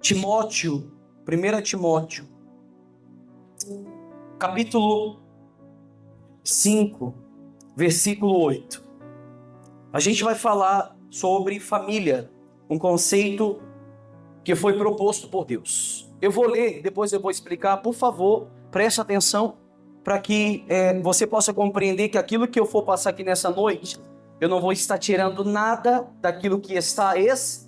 Timóteo, 1 Timóteo, capítulo 5, versículo 8. A gente vai falar sobre família, um conceito que foi proposto por Deus. Eu vou ler, depois eu vou explicar. Por favor, preste atenção para que você possa compreender que aquilo que eu for passar aqui nessa noite, eu não vou estar tirando nada daquilo que está escrito.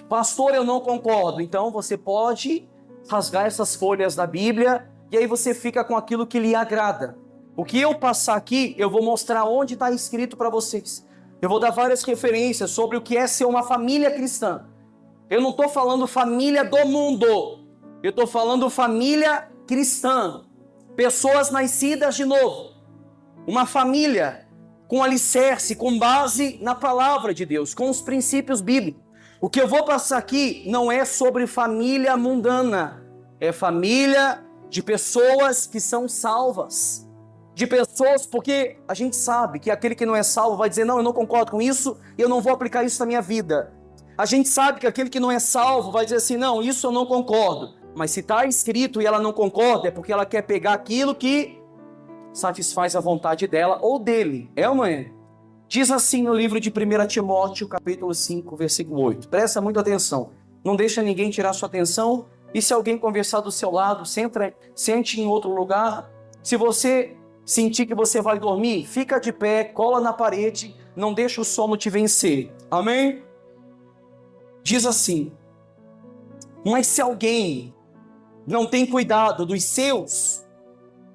Pastor, eu não concordo. Então você pode rasgar essas folhas da Bíblia e aí você fica com aquilo que lhe agrada. O que eu passar aqui, eu vou mostrar onde está escrito para vocês. Eu vou dar várias referências sobre o que é ser uma família cristã. Eu não estou falando família do mundo. Eu estou falando família cristã. Pessoas nascidas de novo. Uma família com alicerce, com base na palavra de Deus, com os princípios bíblicos. O que eu vou passar aqui não é sobre família mundana. É família de pessoas que são salvas. De pessoas, porque a gente sabe que aquele que não é salvo vai dizer, não, eu não concordo com isso e eu não vou aplicar isso na minha vida. A gente sabe que aquele que não é salvo vai dizer assim, não, isso eu não concordo. Mas se está escrito e ela não concorda, é porque ela quer pegar aquilo que satisfaz a vontade dela ou dele. É ou não é? Diz assim no livro de 1 Timóteo, capítulo 5, versículo 8. Presta muita atenção. Não deixa ninguém tirar sua atenção. E se alguém conversar do seu lado, sente em outro lugar. Se você sentir que você vai dormir, fica de pé, cola na parede, não deixa o sono te vencer. Amém? Diz assim, mas se alguém não tem cuidado dos seus,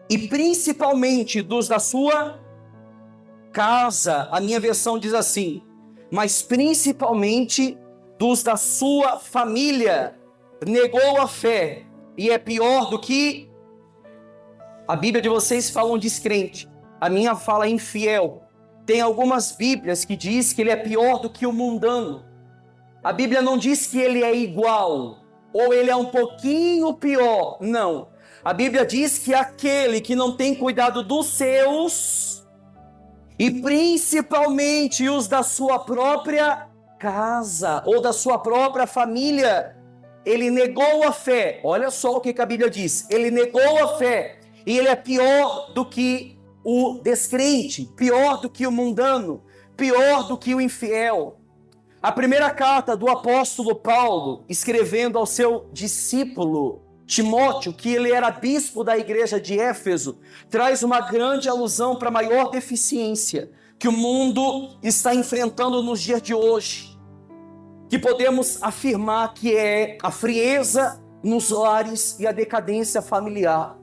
e principalmente dos da sua casa, a minha versão diz assim, mas principalmente dos da sua família, negou a fé, e é pior do que a Bíblia de vocês falam descrente, a minha fala infiel. Tem algumas Bíblias que diz que ele é pior do que o mundano. A Bíblia não diz que ele é igual, ou ele é um pouquinho pior, não. A Bíblia diz que aquele que não tem cuidado dos seus, e principalmente os da sua própria casa, ou da sua própria família, ele negou a fé. Olha só o que a Bíblia diz, ele negou a fé, e ele é pior do que o descrente, pior do que o mundano, pior do que o infiel. A primeira carta do apóstolo Paulo, escrevendo ao seu discípulo Timóteo, que ele era bispo da igreja de Éfeso, traz uma grande alusão para a maior deficiência que o mundo está enfrentando nos dias de hoje, que podemos afirmar que é a frieza nos lares e a decadência familiar.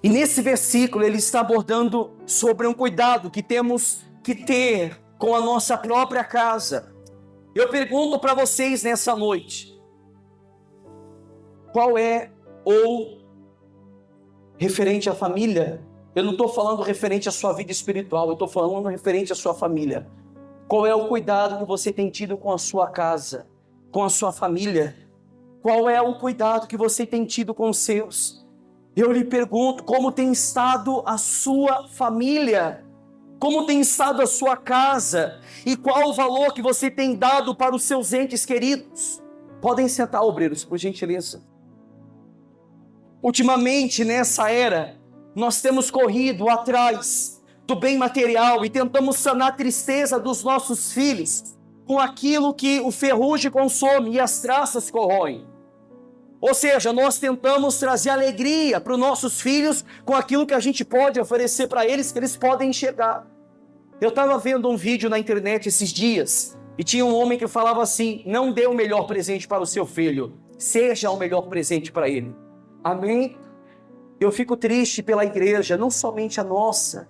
E nesse versículo ele está abordando sobre um cuidado que temos que ter com a nossa própria casa. Eu pergunto para vocês nessa noite, qual é ou referente à família? Eu não estou falando referente à sua vida espiritual, eu estou falando referente à sua família. Qual é o cuidado que você tem tido com a sua casa, com a sua família? Qual é o cuidado que você tem tido com os seus? Eu lhe pergunto, como tem estado a sua família? Como tem estado a sua casa? E qual o valor que você tem dado para os seus entes queridos? Podem sentar, obreiros, por gentileza. Ultimamente, nessa era, nós temos corrido atrás do bem material e tentamos sanar a tristeza dos nossos filhos com aquilo que o ferrugem consome e as traças corroem. Ou seja, nós tentamos trazer alegria para os nossos filhos com aquilo que a gente pode oferecer para eles, que eles podem enxergar. Eu estava vendo um vídeo na internet esses dias, e tinha um homem que falava assim, não dê o melhor presente para o seu filho, seja o melhor presente para ele. Amém? Eu fico triste pela igreja, não somente a nossa,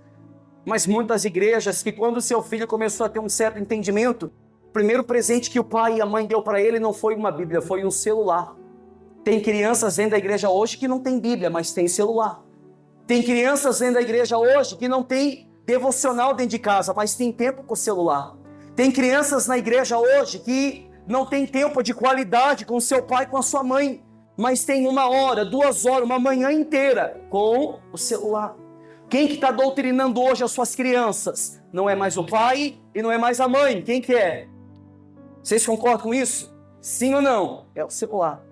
mas muitas igrejas que quando o seu filho começou a ter um certo entendimento, o primeiro presente que o pai e a mãe deu para ele não foi uma Bíblia, foi um celular. Tem crianças dentro da igreja hoje que não tem Bíblia, mas tem celular. Tem crianças dentro da igreja hoje que não tem devocional dentro de casa, mas tem tempo com o celular. Tem crianças na igreja hoje que não tem tempo de qualidade com o seu pai, com a sua mãe, mas tem 1 hora, 2 horas, uma manhã inteira com o celular. Quem que está doutrinando hoje as suas crianças? Não é mais o pai e não é mais a mãe. Quem que é? Vocês concordam com isso? Sim ou não? É o celular.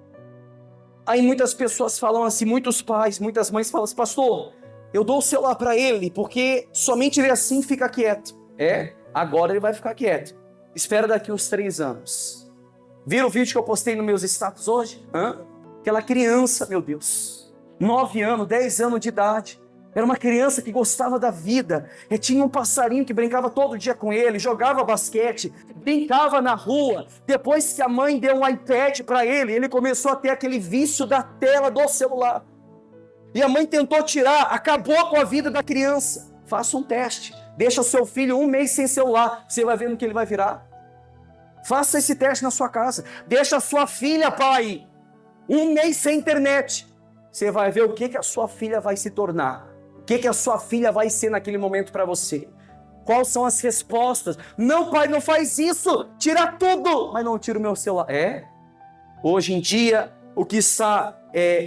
Aí muitas pessoas falam assim, muitos pais, muitas mães falam assim, pastor, eu dou o celular para ele porque somente ele assim fica quieto. Agora ele vai ficar quieto. Espera daqui uns 3 anos. Viram o vídeo que eu postei nos meus status hoje? Aquela criança, meu Deus, 9 anos, 10 anos de idade. Era uma criança que gostava da vida. E tinha um passarinho que brincava todo dia com ele, jogava basquete, brincava na rua. Depois que a mãe deu um iPad para ele, ele começou a ter aquele vício da tela do celular. E a mãe tentou tirar, acabou com a vida da criança. Faça um teste. Deixa o seu filho 1 mês sem celular. Você vai ver no que ele vai virar. Faça esse teste na sua casa. Deixa a sua filha, pai, 1 mês sem internet. Você vai ver o que a sua filha vai se tornar. O que a sua filha vai ser naquele momento para você. Quais são as respostas? Não, pai, não faz isso. Tira tudo. Mas não tira o meu celular. Hoje em dia, o que está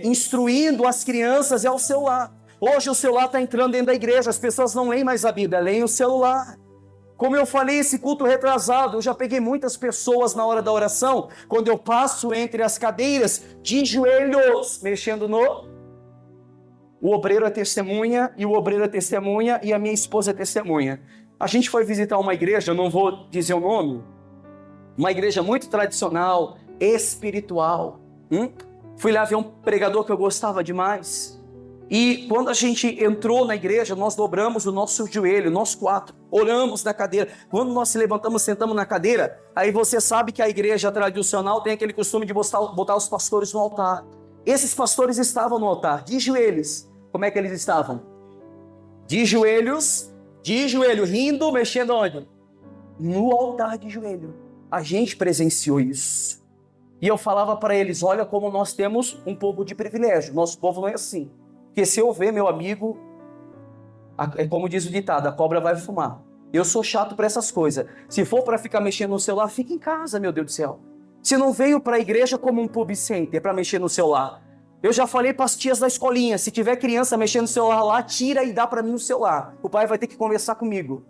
instruindo as crianças é o celular. Hoje o celular está entrando dentro da igreja. As pessoas não leem mais a Bíblia, leem o celular. Como eu falei, esse culto retrasado, eu já peguei muitas pessoas na hora da oração, quando eu passo entre as cadeiras, de joelhos, mexendo no... O obreiro é testemunha, e o obreiro é testemunha, e a minha esposa é testemunha. A gente foi visitar uma igreja, eu não vou dizer o nome, uma igreja muito tradicional, espiritual. Fui lá ver um pregador que eu gostava demais. E quando a gente entrou na igreja, nós dobramos o nosso joelho, nós 4, oramos na cadeira. Quando nós se levantamos, sentamos na cadeira, aí você sabe que a igreja tradicional tem aquele costume de botar os pastores no altar. Esses pastores estavam no altar, de joelhos. Como é que eles estavam? De joelho, rindo, mexendo onde? No altar de joelho. A gente presenciou isso. E eu falava para eles, olha como nós temos um povo de privilégio. Nosso povo não é assim. Porque se eu ver, meu amigo, é como diz o ditado, a cobra vai fumar. Eu sou chato para essas coisas. Se for para ficar mexendo no celular, fica em casa, meu Deus do céu. Você não veio para a igreja como um pub center para mexer no celular. Eu já falei para as tias da escolinha, se tiver criança mexendo no celular lá, tira e dá para mim o celular. O pai vai ter que conversar comigo.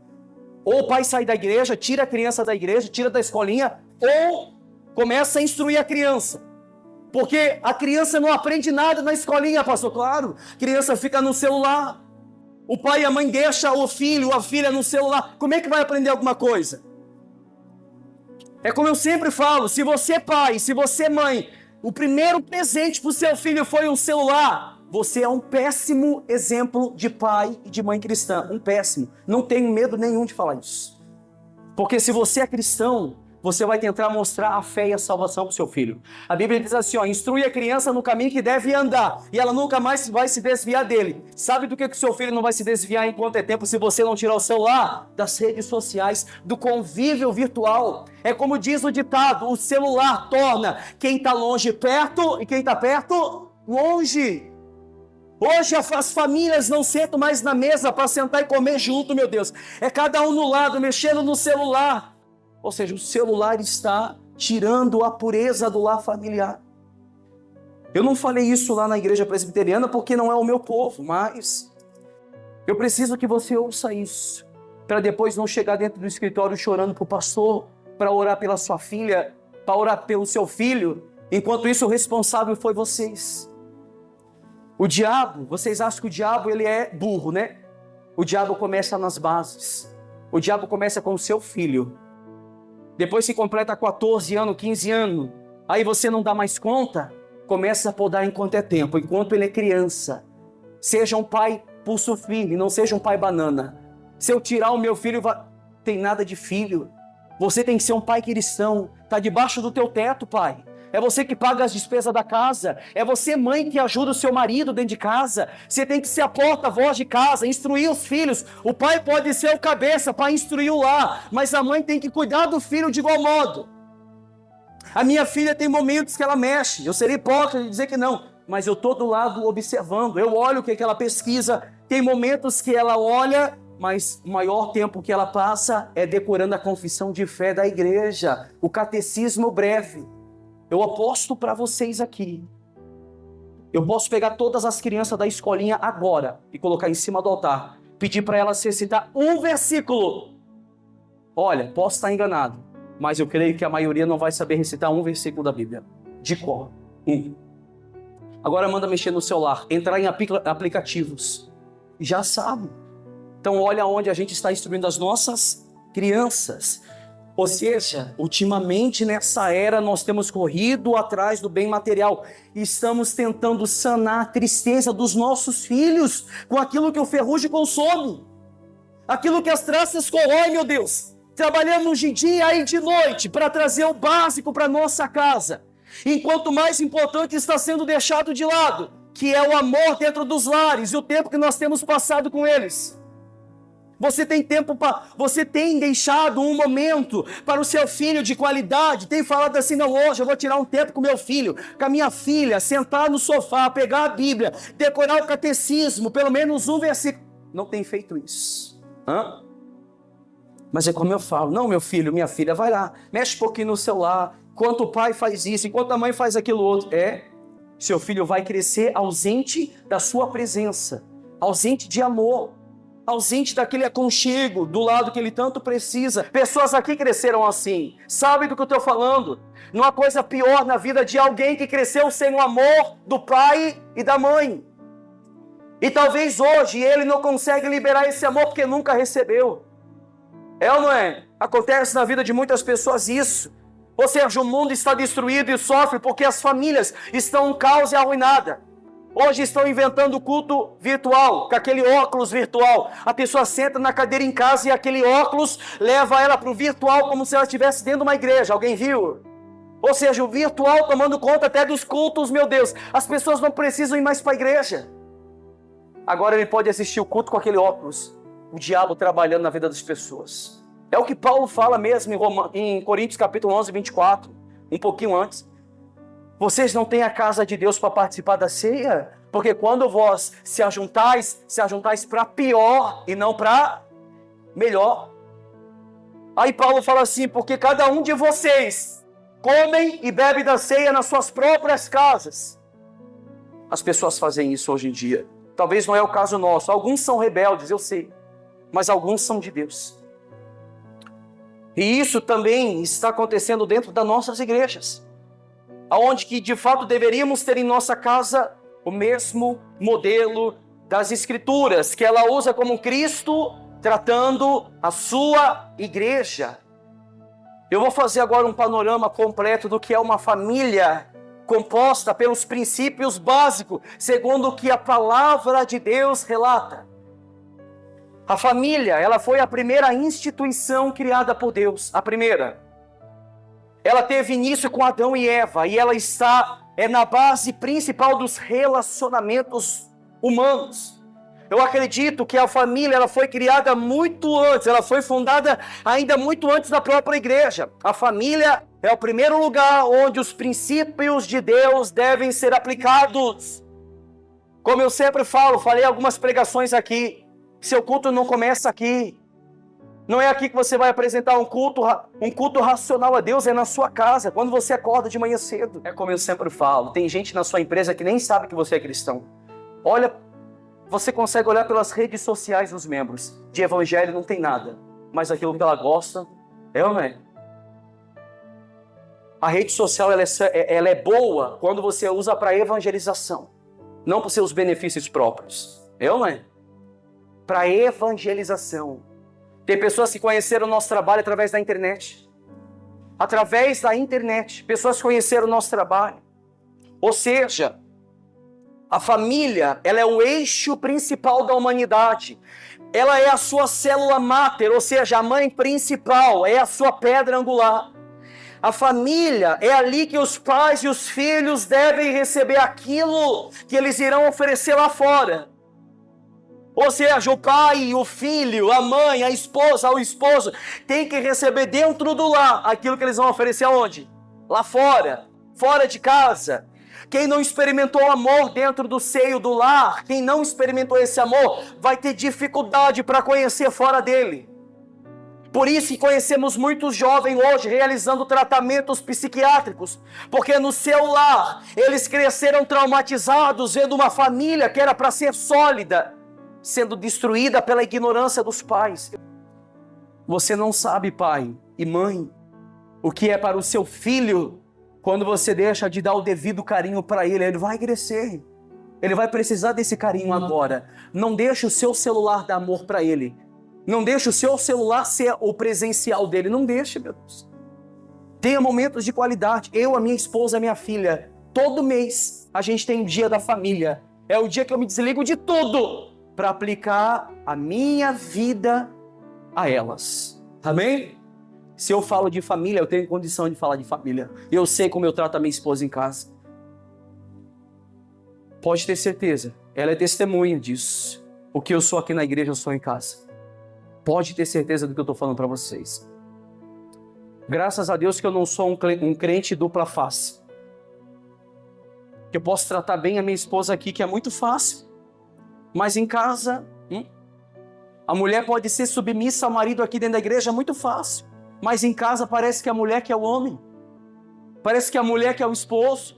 Ou o pai sai da igreja, tira a criança da igreja, tira da escolinha, ou começa a instruir a criança. Porque a criança não aprende nada na escolinha, pastor. Claro, a criança fica no celular. O pai e a mãe deixam o filho, a filha no celular. Como é que vai aprender alguma coisa? É como eu sempre falo, se você pai, se você mãe, o primeiro presente para o seu filho foi um celular, você é um péssimo exemplo de pai e de mãe cristã. Um péssimo. Não tenho medo nenhum de falar isso. Porque se você é cristão, você vai tentar mostrar a fé e a salvação para o seu filho. A Bíblia diz assim, instrui a criança no caminho que deve andar, e ela nunca mais vai se desviar dele. Sabe do que o seu filho não vai se desviar enquanto é tempo, se você não tirar o celular? Das redes sociais, do convívio virtual. É como diz o ditado, o celular torna quem está longe perto, e quem está perto, longe. Hoje as famílias não sentam mais na mesa para sentar e comer junto, meu Deus. É cada um no lado, mexendo no celular. Ou seja, o celular está tirando a pureza do lar familiar. Eu não falei isso lá na igreja presbiteriana porque não é o meu povo, mas eu preciso que você ouça isso, para depois não chegar dentro do escritório chorando para o pastor, para orar pela sua filha, para orar pelo seu filho, enquanto isso o responsável foi vocês. O diabo, vocês acham que o diabo ele é burro, né? O diabo começa nas bases. O diabo começa com o seu filho. Depois que completa 14 anos, 15 anos, aí você não dá mais conta, começa a podar enquanto é tempo, enquanto ele é criança. Seja um pai pulso firme, não seja um pai banana. Se eu tirar o meu filho, tem nada de filho. Você tem que ser um pai cristão. Está debaixo do teu teto, pai. É você que paga as despesas da casa. É você, mãe, que ajuda o seu marido dentro de casa. Você tem que ser a porta-voz de casa, instruir os filhos. O pai pode ser o cabeça para instruir o lar, mas a mãe tem que cuidar do filho de igual modo. A minha filha tem momentos que ela mexe. Eu seria hipócrita de dizer que não, mas eu estou do lado observando. Eu olho o que ela pesquisa. Tem momentos que ela olha, mas o maior tempo que ela passa é decorando a confissão de fé da igreja, o catecismo breve. Eu aposto para vocês aqui. Eu posso pegar todas as crianças da escolinha agora e colocar em cima do altar. Pedir para elas recitar um versículo. Olha, posso estar enganado. mas eu creio que a maioria não vai saber recitar um versículo da Bíblia. De cor. Agora manda mexer no celular, entrar em aplicativos. Já sabe. Então olha onde a gente está instruindo as nossas crianças. Ou seja, ultimamente nessa era nós temos corrido atrás do bem material. E estamos tentando sanar a tristeza dos nossos filhos com aquilo que o ferrugem consome. Aquilo que as traças corroem, meu Deus. Trabalhamos de dia e de noite para trazer o básico para nossa casa. Enquanto mais importante está sendo deixado de lado, que é o amor dentro dos lares e o tempo que nós temos passado com eles. Você tem deixado um momento para o seu filho de qualidade, tem falado assim, não, hoje eu vou tirar um tempo com meu filho, com a minha filha, sentar no sofá, pegar a Bíblia, decorar o catecismo, pelo menos um versículo. Não tem feito isso. Mas é como eu falo, não, meu filho, minha filha, vai lá, mexe um pouquinho no celular, enquanto o pai faz isso, enquanto a mãe faz aquilo outro. Seu filho vai crescer ausente da sua presença, ausente de amor, ausente daquele aconchego do lado que ele tanto precisa. Pessoas aqui cresceram assim, sabem do que eu estou falando. Não há coisa pior na vida de alguém que cresceu sem o amor do pai e da mãe. E talvez hoje ele não consegue liberar esse amor porque nunca recebeu. É ou não é? Acontece na vida de muitas pessoas isso. Ou seja, o mundo está destruído e sofre porque as famílias estão em caos e arruinadas. Hoje estão inventando culto virtual, com aquele óculos virtual. A pessoa senta na cadeira em casa e aquele óculos leva ela para o virtual como se ela estivesse dentro de uma igreja. Alguém viu? Ou seja, o virtual tomando conta até dos cultos, meu Deus. As pessoas não precisam ir mais para a igreja. Agora ele pode assistir o culto com aquele óculos. O diabo trabalhando na vida das pessoas. É o que Paulo fala mesmo em Coríntios capítulo 11, 24. Um pouquinho antes. Vocês não têm a casa de Deus para participar da ceia? Porque quando vós se ajuntais para pior e não para melhor. Aí Paulo fala assim, porque cada um de vocês comem e bebe da ceia nas suas próprias casas. As pessoas fazem isso hoje em dia. Talvez não é o caso nosso. Alguns são rebeldes, eu sei. Mas alguns são de Deus. E isso também está acontecendo dentro das nossas igrejas. Aonde que de fato deveríamos ter em nossa casa o mesmo modelo das Escrituras, que ela usa como Cristo tratando a sua igreja. Eu vou fazer agora um panorama completo do que é uma família composta pelos princípios básicos, segundo o que a palavra de Deus relata. A família, ela foi a primeira instituição criada por Deus, a primeira. Ela teve início com Adão e Eva, e ela está na base principal dos relacionamentos humanos. Eu acredito que a família ela foi criada muito antes, ela foi fundada ainda muito antes da própria igreja. A família é o primeiro lugar onde os princípios de Deus devem ser aplicados. Como eu sempre falei algumas pregações aqui, seu culto não começa aqui. Não é aqui que você vai apresentar um culto racional a Deus, é na sua casa, quando você acorda de manhã cedo. É como eu sempre falo, tem gente na sua empresa que nem sabe que você é cristão. Olha, você consegue olhar pelas redes sociais dos membros. De evangelho não tem nada, mas aquilo que ela gosta, ou não é? A rede social ela é boa quando você usa para evangelização, não para seus benefícios próprios. Ou não é? Para evangelização. Tem pessoas que conheceram o nosso trabalho através da internet. Através da internet. Pessoas conheceram o nosso trabalho. Ou seja, a família, ela é o eixo principal da humanidade. Ela é a sua célula máter, ou seja, a mãe principal, é a sua pedra angular. A família é ali que os pais e os filhos devem receber aquilo que eles irão oferecer lá fora. Ou seja, o pai, o filho, a mãe, a esposa, o esposo tem que receber dentro do lar aquilo que eles vão oferecer aonde? Lá fora, fora de casa. Quem não experimentou amor dentro do seio do lar, quem não experimentou esse amor, vai ter dificuldade para conhecer fora dele. Por isso que conhecemos muitos jovens hoje realizando tratamentos psiquiátricos, porque no seu lar eles cresceram traumatizados, vendo uma família que era para ser sólida, sendo destruída pela ignorância dos pais. Você não sabe, pai e mãe, O que é para o seu filho, quando você deixa de dar o devido carinho para ele vai crescer. Ele vai precisar desse carinho agora. Não deixe o seu celular dar amor para ele. Não deixe o seu celular ser o presencial dele. Não deixe, meu Deus. Tenha momentos de qualidade. Eu, a minha esposa, a minha filha, todo mês a gente tem um dia da família. É o dia que eu me desligo de tudo para aplicar a minha vida a elas. Amém? Se eu falo de família, eu tenho condição de falar de família. Eu sei como eu trato a minha esposa em casa. Pode ter certeza, ela é testemunha disso. O que eu sou aqui na igreja, eu sou em casa. Pode ter certeza do que eu estou falando para vocês. Graças a Deus que eu não sou um crente dupla face. Que eu posso tratar bem a minha esposa aqui, que é muito fácil. Mas em casa, a mulher pode ser submissa ao marido aqui dentro da igreja, é muito fácil. Mas em casa parece que a mulher que é o homem. Parece que a mulher que é o esposo.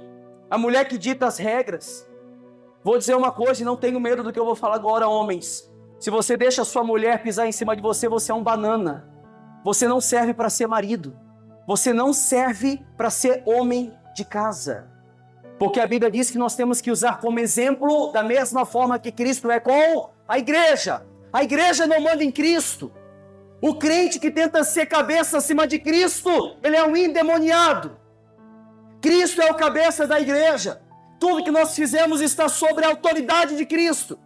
A mulher que dita as regras. Vou dizer uma coisa e não tenho medo do que eu vou falar agora, homens. Se você deixa a sua mulher pisar em cima de você, você é um banana. Você não serve para ser marido. Você não serve para ser homem de casa. Porque a Bíblia diz que nós temos que usar como exemplo da mesma forma que Cristo é com a igreja. A igreja não manda em Cristo. O crente que tenta ser cabeça acima de Cristo, ele é um endemoniado. Cristo é o cabeça da igreja. Tudo que nós fizemos está sobre a autoridade de Cristo.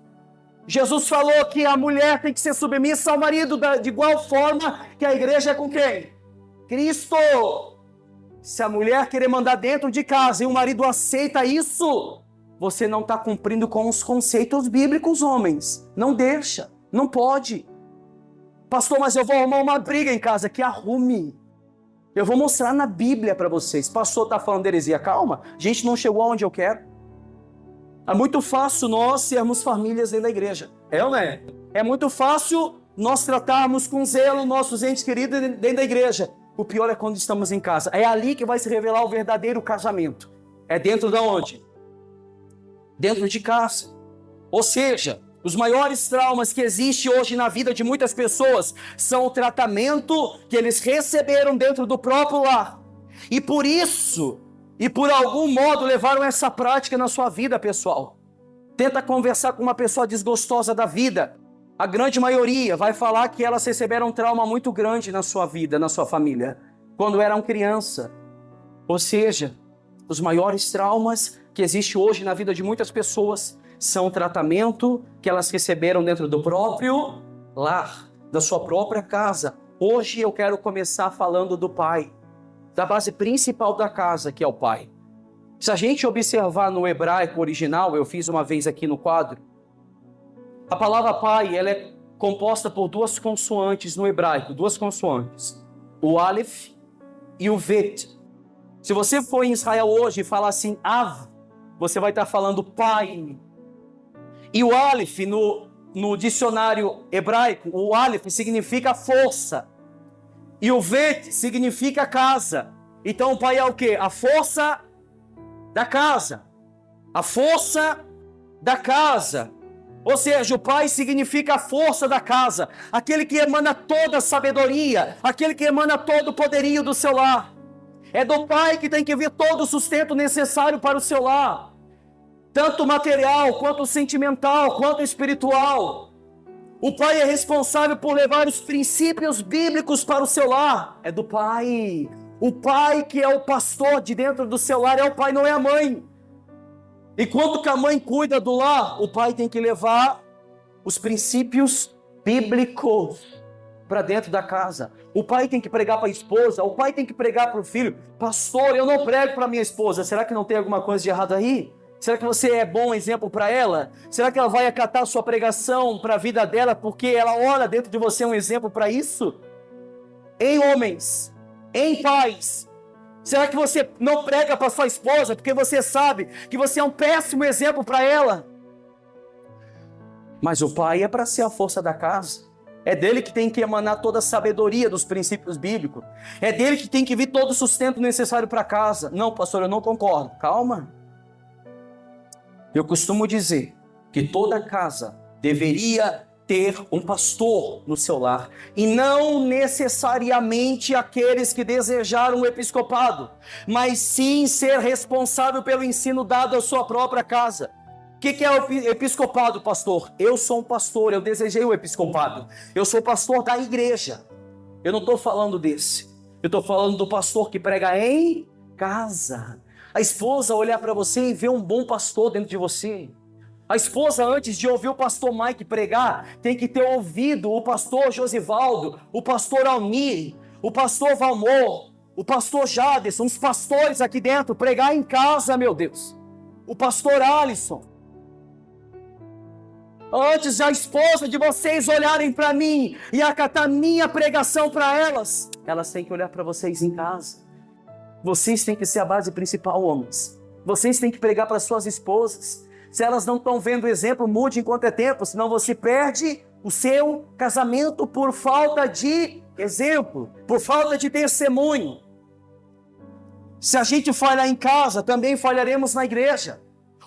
Jesus falou que a mulher tem que ser submissa ao marido de igual forma que a igreja é com quem? Cristo. Se a mulher querer mandar dentro de casa e o marido aceita isso, você não está cumprindo com os conceitos bíblicos, homens. Não deixa, não pode. Pastor, mas eu vou arrumar uma briga em casa. Que arrume. Eu vou mostrar na Bíblia para vocês. Pastor está falando de heresia. Calma, a gente não chegou aonde eu quero. É muito fácil nós sermos famílias dentro da igreja. É ou não é? É muito fácil nós tratarmos com zelo nossos entes queridos dentro da igreja. O pior é quando estamos em casa. É ali que vai se revelar o verdadeiro casamento. É dentro de onde? Dentro de casa. Ou seja, os maiores traumas que existem hoje na vida de muitas pessoas são o tratamento que eles receberam dentro do próprio lar. E por isso, e por algum modo levaram essa prática na sua vida, pessoal. Tenta conversar com uma pessoa desgostosa da vida. A grande maioria vai falar que elas receberam um trauma muito grande na sua vida, na sua família, quando eram criança. Ou seja, os maiores traumas que existem hoje na vida de muitas pessoas são o tratamento que elas receberam dentro do próprio lar, da sua própria casa. Hoje eu quero começar falando do pai, da base principal da casa, que é o pai. Se a gente observar no hebraico original, eu fiz uma vez aqui no quadro, a palavra pai, ela é composta por duas consoantes no hebraico, duas consoantes, o Aleph e o Bet. Se você for em Israel hoje e falar assim, Av, você vai estar falando pai. E o Aleph, no dicionário hebraico, o Aleph significa força. E o Bet significa casa. Então o pai é o quê? A força da casa. A força da casa. Ou seja, o pai significa a força da casa. Aquele que emana toda a sabedoria. Aquele que emana todo o poderio do seu lar. É do pai que tem que vir todo o sustento necessário para o seu lar. Tanto material, quanto sentimental, quanto espiritual. O pai é responsável por levar os princípios bíblicos para o seu lar. É do pai. O pai que é o pastor de dentro do seu lar é o pai, não é a mãe. Enquanto que a mãe cuida do lar, o pai tem que levar os princípios bíblicos para dentro da casa. O pai tem que pregar para a esposa, o pai tem que pregar para o filho. Pastor, eu não prego para minha esposa. Será que não tem alguma coisa de errado aí? Será que você é bom exemplo para ela? Será que ela vai acatar a sua pregação para a vida dela porque ela olha dentro de você um exemplo para isso? Em homens, em pais, será que você não prega para sua esposa porque você sabe que você é um péssimo exemplo para ela? Mas o pai é para ser a força da casa. É dele que tem que emanar toda a sabedoria dos princípios bíblicos. É dele que tem que vir todo o sustento necessário para casa. Não, pastor, eu não concordo. Calma. Eu costumo dizer que toda casa deveria ter um pastor no seu lar, e não necessariamente aqueles que desejaram o episcopado, mas sim ser responsável pelo ensino dado à sua própria casa. O que é o episcopado, pastor? Eu sou um pastor, eu desejei o episcopado. Eu sou pastor da igreja. Eu não estou falando desse. Eu estou falando do pastor que prega em casa. A esposa olhar para você e ver um bom pastor dentro de você. A esposa, antes de ouvir o pastor Mike pregar, tem que ter ouvido o pastor Josivaldo, o pastor Almir, o pastor Valmor, o pastor Jaderson, os pastores aqui dentro, pregar em casa, meu Deus. O pastor Alisson. Antes a esposa de vocês olharem para mim e acatar minha pregação para elas, elas têm que olhar para vocês em casa. Vocês têm que ser a base principal, homens. Vocês têm que pregar para suas esposas. Se elas não estão vendo o exemplo, mude enquanto é tempo, senão você perde o seu casamento por falta de exemplo, por falta de testemunho. Se a gente falhar em casa, também falharemos na igreja.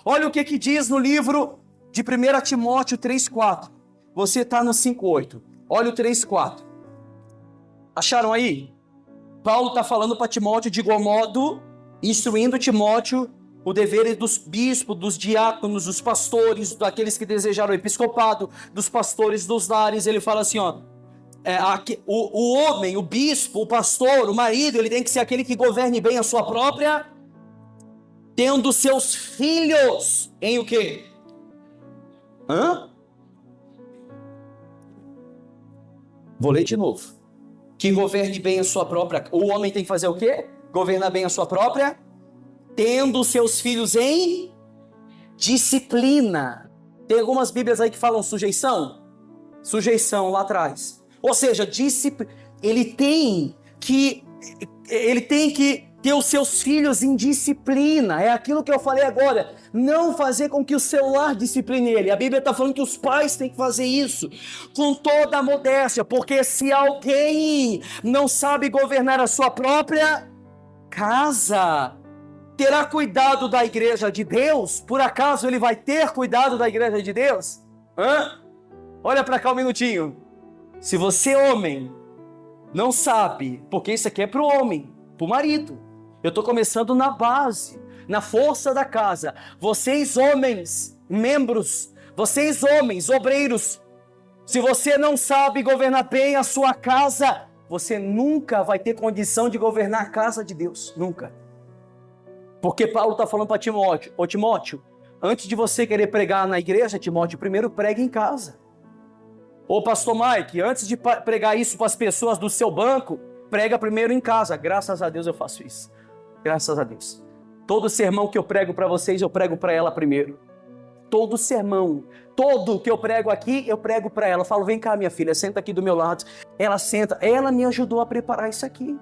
Olha o que diz no livro de 1 Timóteo 3,4. Você está no 5,8. Olha o 3,4. Acharam aí? Paulo está falando para Timóteo de igual modo, instruindo Timóteo o dever dos bispos, dos diáconos, dos pastores, daqueles que desejaram o episcopado, dos pastores dos lares. Ele fala assim, ó, o homem, o bispo, o pastor, o marido, ele tem que ser aquele que governe bem a sua própria, tendo seus filhos em o quê? Vou ler de novo. Que governe bem a sua própria... O homem tem que fazer o quê? Governar bem a sua própria... tendo seus filhos em disciplina. Tem algumas bíblias aí que falam sujeição? Sujeição lá atrás. Ou seja, ele tem que ter os seus filhos em disciplina. É aquilo que eu falei agora. Não fazer com que o celular discipline ele. A Bíblia está falando que os pais têm que fazer isso com toda a modéstia. Porque se alguém não sabe governar a sua própria casa, terá cuidado da igreja de Deus? Por acaso ele vai ter cuidado da igreja de Deus? Olha para cá um minutinho. Se você, homem, não sabe, porque isso aqui é para o homem, para o marido. Eu estou começando na base, na força da casa. Vocês, homens, membros, vocês, homens, obreiros, se você não sabe governar bem a sua casa, você nunca vai ter condição de governar a casa de Deus. Nunca. Porque Paulo está falando para Timóteo, ô Timóteo, antes de você querer pregar na igreja, Timóteo, primeiro pregue em casa. Ô pastor Mike, antes de pregar isso para as pessoas do seu banco, prega primeiro em casa. Graças a Deus eu faço isso. Graças a Deus. Todo sermão que eu prego para vocês, eu prego para ela primeiro. Todo sermão, todo que eu prego aqui, eu prego para ela. Eu falo, vem cá minha filha, senta aqui do meu lado. Ela senta, ela me ajudou a preparar isso aqui.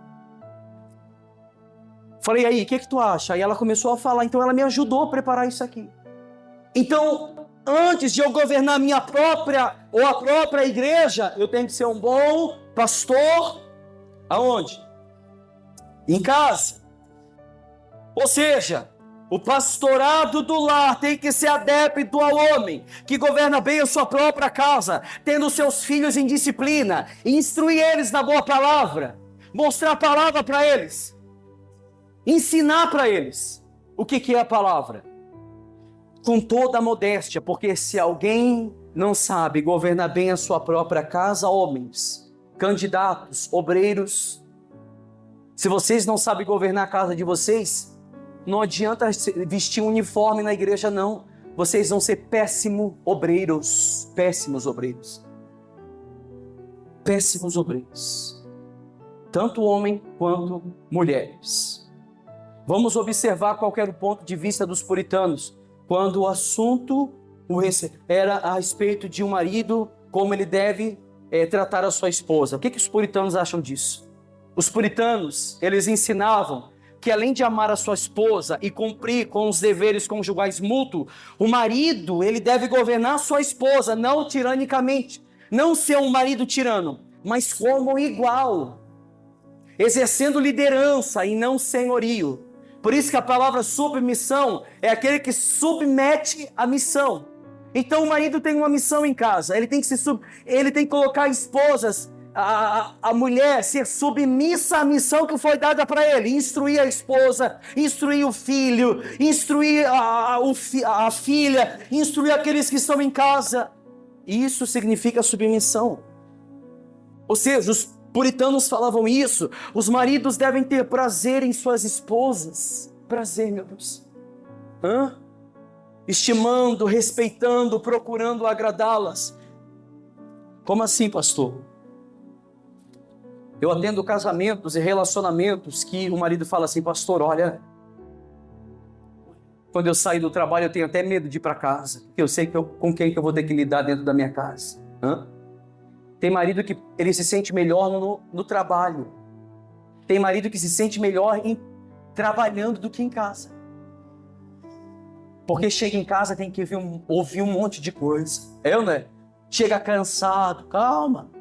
Falei, aí, o que tu acha? Aí ela começou a falar, então ela me ajudou a preparar isso aqui. Então, antes de eu governar a minha própria, ou a própria igreja, eu tenho que ser um bom pastor. Aonde? Em casa. Ou seja, o pastorado do lar tem que ser adepto ao homem, que governa bem a sua própria casa, tendo seus filhos em disciplina, instruir eles na boa palavra, mostrar a palavra para eles. Ensinar para eles o que é a palavra. Com toda a modéstia, porque se alguém não sabe governar bem a sua própria casa, homens, candidatos, obreiros, se vocês não sabem governar a casa de vocês, não adianta vestir um uniforme na igreja, não. Vocês vão ser péssimos obreiros. Péssimos obreiros. Péssimos obreiros. Tanto homem quanto mulheres. Vamos observar qual era o ponto de vista dos puritanos, quando o assunto era a respeito de um marido, como ele deve tratar a sua esposa. O que os puritanos acham disso? Os puritanos, eles ensinavam que além de amar a sua esposa e cumprir com os deveres conjugais mútuos, o marido, ele deve governar a sua esposa, não tiranicamente, não ser um marido tirano, mas como igual, exercendo liderança e não senhorio. Por isso que a palavra submissão é aquele que submete a missão. Então o marido tem uma missão em casa, ele tem que colocar esposas, a mulher ser submissa à missão que foi dada para ele, instruir a esposa, instruir o filho, instruir a filha, instruir aqueles que estão em casa. Isso significa submissão. Ou seja, os puritanos falavam isso, os maridos devem ter prazer em suas esposas. Prazer, meu Deus. Estimando, respeitando, procurando agradá-las. Como assim, pastor? Eu atendo casamentos e relacionamentos que o marido fala assim, pastor, olha, quando eu saio do trabalho eu tenho até medo de ir para casa, porque eu sei com quem que eu vou ter que lidar dentro da minha casa. Tem marido que ele se sente melhor no trabalho. Tem marido que se sente melhor trabalhando do que em casa. Porque chega em casa tem que ouvir um monte de coisa. Né? Chega cansado, calma.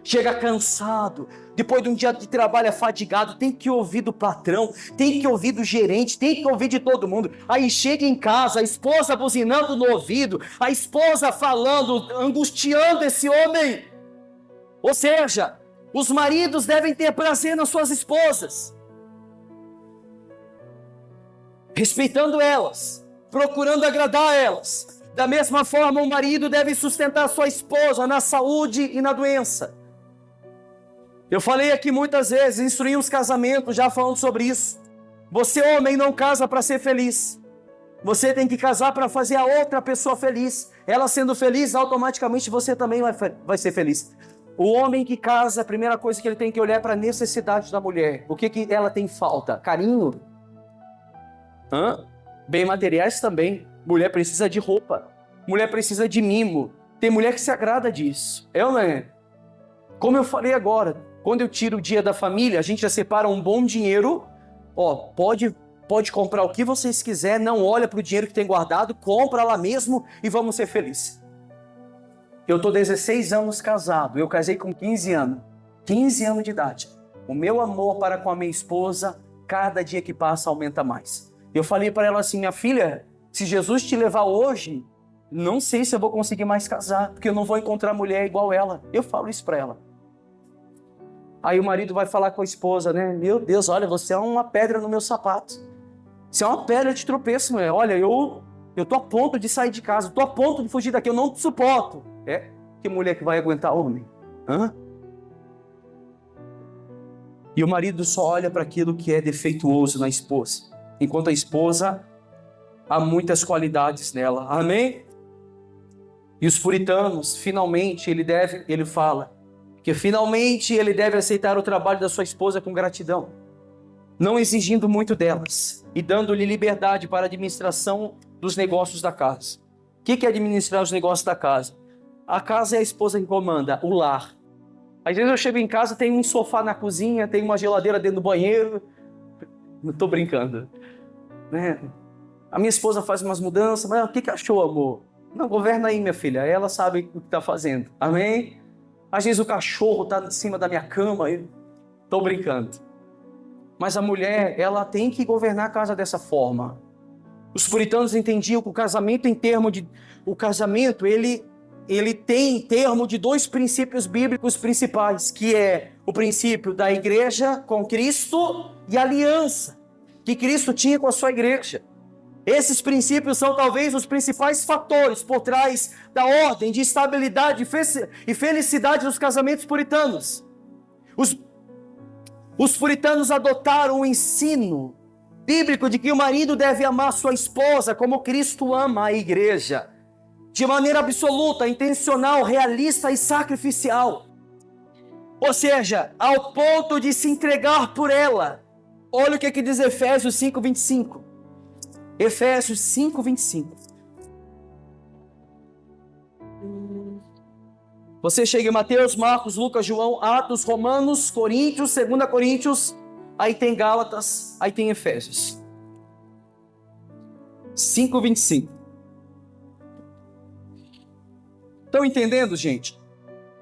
Chega cansado, depois de um dia de trabalho fadigado, tem que ouvir do patrão, tem que ouvir do gerente, tem que ouvir de todo mundo. Aí chega em casa, a esposa buzinando no ouvido, a esposa falando, angustiando esse homem. Ou seja, os maridos devem ter prazer nas suas esposas, respeitando elas, procurando agradar elas. Da mesma forma, o marido deve sustentar sua esposa na saúde e na doença. Eu falei aqui muitas vezes, instruí os casamentos já falando sobre isso. Você, homem, não casa para ser feliz. Você tem que casar para fazer a outra pessoa feliz. Ela sendo feliz, automaticamente você também vai ser feliz. O homem que casa, a primeira coisa que ele tem que olhar é para a necessidade da mulher. O que ela tem falta? Carinho? Bem materiais também. Mulher precisa de roupa. Mulher precisa de mimo. Tem mulher que se agrada disso. Não é? Como eu falei agora, quando eu tiro o dia da família, a gente já separa um bom dinheiro. Pode comprar o que vocês quiserem, não olha para o dinheiro que tem guardado, compra lá mesmo e vamos ser felizes. Eu estou 16 anos casado, eu casei com 15 anos. 15 anos de idade. O meu amor para com a minha esposa, cada dia que passa, aumenta mais. Eu falei para ela assim, minha filha, se Jesus te levar hoje, não sei se eu vou conseguir mais casar, porque eu não vou encontrar mulher igual ela. Eu falo isso para ela. Aí o marido vai falar com a esposa, né? Meu Deus, olha, você é uma pedra no meu sapato. Você é uma pedra de tropeço, mulher. Olha, eu tô a ponto de sair de casa, tô a ponto de fugir daqui, eu não te suporto. Que mulher que vai aguentar homem? E o marido só olha para aquilo que é defeituoso na esposa, enquanto a esposa há muitas qualidades nela. Amém? E os puritanos, finalmente, ele fala que finalmente ele deve aceitar o trabalho da sua esposa com gratidão, não exigindo muito delas e dando-lhe liberdade para a administração dos negócios da casa. O que é administrar os negócios da casa? A casa é a esposa que comanda, o lar. Às vezes eu chego em casa, tem um sofá na cozinha, tem uma geladeira dentro do banheiro. Não estou brincando. A minha esposa faz umas mudanças, mas o que achou, amor? Não, governa aí, minha filha, ela sabe o que está fazendo. Amém? Às vezes o cachorro está em cima da minha cama, estou brincando. Mas a mulher, ela tem que governar a casa dessa forma. Os puritanos entendiam que o casamento ele tem em termo de dois princípios bíblicos principais, que é o princípio da igreja com Cristo e a aliança que Cristo tinha com a sua igreja. Esses princípios são talvez os principais fatores por trás da ordem de estabilidade e felicidade dos casamentos puritanos. Os puritanos adotaram o ensino bíblico de que o marido deve amar sua esposa como Cristo ama a igreja, de maneira absoluta, intencional, realista e sacrificial. Ou seja, ao ponto de se entregar por ela. Olha o que diz Efésios 5:25. Efésios 5:25. Você chega em Mateus, Marcos, Lucas, João, Atos, Romanos, Coríntios, 2 Coríntios, aí tem Gálatas, aí tem Efésios. 5:25. Estão entendendo, gente?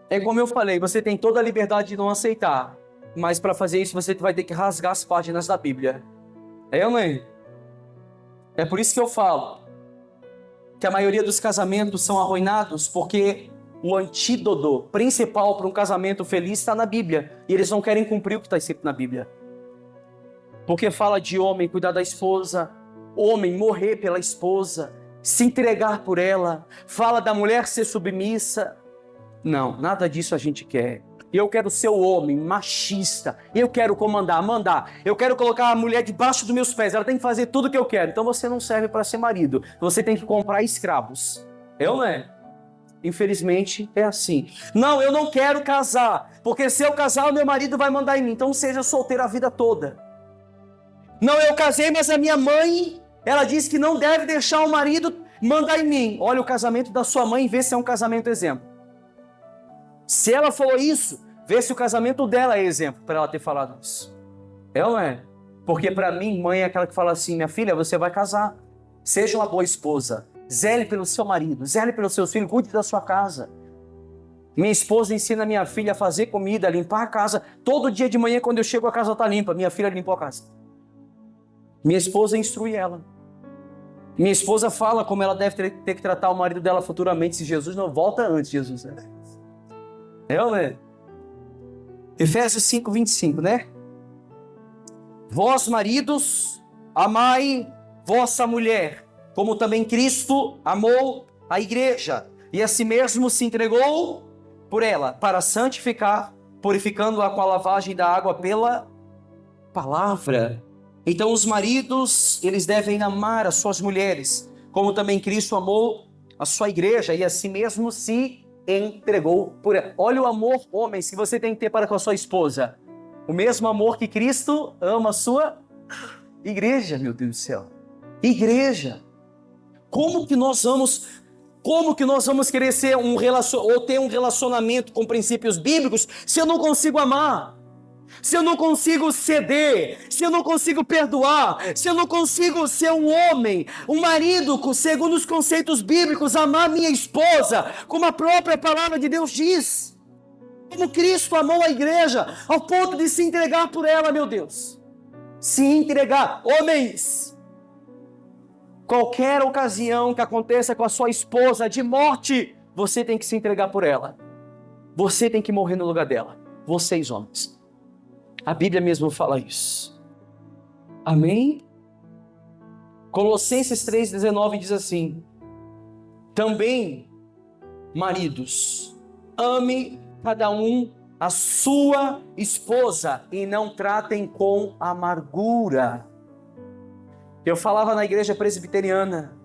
É como eu falei, você tem toda a liberdade de não aceitar, mas para fazer isso você vai ter que rasgar as páginas da Bíblia. Ou não é? É por isso que eu falo que a maioria dos casamentos são arruinados porque o antídoto principal para um casamento feliz está na Bíblia. E eles não querem cumprir o que está escrito na Bíblia. Porque fala de homem cuidar da esposa, homem morrer pela esposa, se entregar por ela. Fala da mulher ser submissa. Não, nada disso a gente quer. Eu quero ser o homem machista. Eu quero comandar, mandar. Eu quero colocar a mulher debaixo dos meus pés. Ela tem que fazer tudo o que eu quero. Então você não serve para ser marido. Você tem que comprar escravos. Eu não é. Infelizmente é assim. Não, eu não quero casar. Porque se eu casar, o meu marido vai mandar em mim. Então seja solteiro a vida toda. Não, eu casei, mas a minha mãe, ela disse que não deve deixar o marido mandar em mim. Olha o casamento da sua mãe e vê se é um casamento exemplo. Se ela falou isso, vê se o casamento dela é exemplo para ela ter falado isso. É ou não é? Porque para mim, mãe é aquela que fala assim, minha filha, você vai casar. Seja uma boa esposa. Zele pelo seu marido, zele pelos seus filhos, cuide da sua casa. Minha esposa ensina minha filha a fazer comida, a limpar a casa. Todo dia de manhã, quando eu chego, a casa está limpa. Minha filha limpou a casa. Minha esposa instrui ela. Minha esposa fala como ela deve ter que tratar o marido dela futuramente, se Jesus não volta antes, Jesus. É ou é? Efésios 5:25, né? Vós, maridos, amai vossa mulher, como também Cristo amou a igreja, e a si mesmo se entregou por ela, para santificar, purificando-a com a lavagem da água pela palavra. Então os maridos, eles devem amar as suas mulheres, como também Cristo amou a sua igreja, e a si mesmo se entregou por ela. Olha o amor, homens, que você tem que ter para com a sua esposa. O mesmo amor que Cristo ama a sua igreja, meu Deus do céu. Igreja. Como que nós vamos querer ser ou ter um relacionamento com princípios bíblicos se eu não consigo amar? Se eu não consigo ceder, se eu não consigo perdoar, se eu não consigo ser um homem, um marido, segundo os conceitos bíblicos, amar minha esposa, como a própria palavra de Deus diz. Como Cristo amou a igreja, ao ponto de se entregar por ela, meu Deus. Se entregar. Homens, qualquer ocasião que aconteça com a sua esposa de morte, você tem que se entregar por ela. Você tem que morrer no lugar dela. Vocês, homens. A Bíblia mesmo fala isso. Amém? Colossenses 3,19 diz assim: também, maridos, ame cada um a sua esposa e não tratem com amargura. Eu falava na igreja presbiteriana,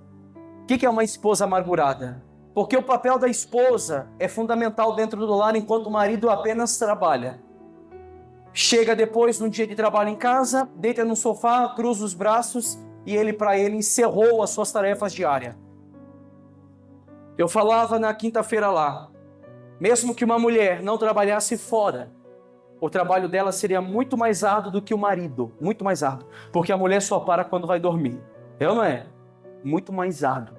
o que é uma esposa amargurada? Porque o papel da esposa é fundamental dentro do lar enquanto o marido apenas trabalha. Chega depois, num dia de trabalho em casa, deita no sofá, cruza os braços e para ele encerrou as suas tarefas diárias. Eu falava na quinta-feira lá, mesmo que uma mulher não trabalhasse fora, o trabalho dela seria muito mais árduo do que o marido, muito mais árduo, porque a mulher só para quando vai dormir. É ou não é? Muito mais árduo.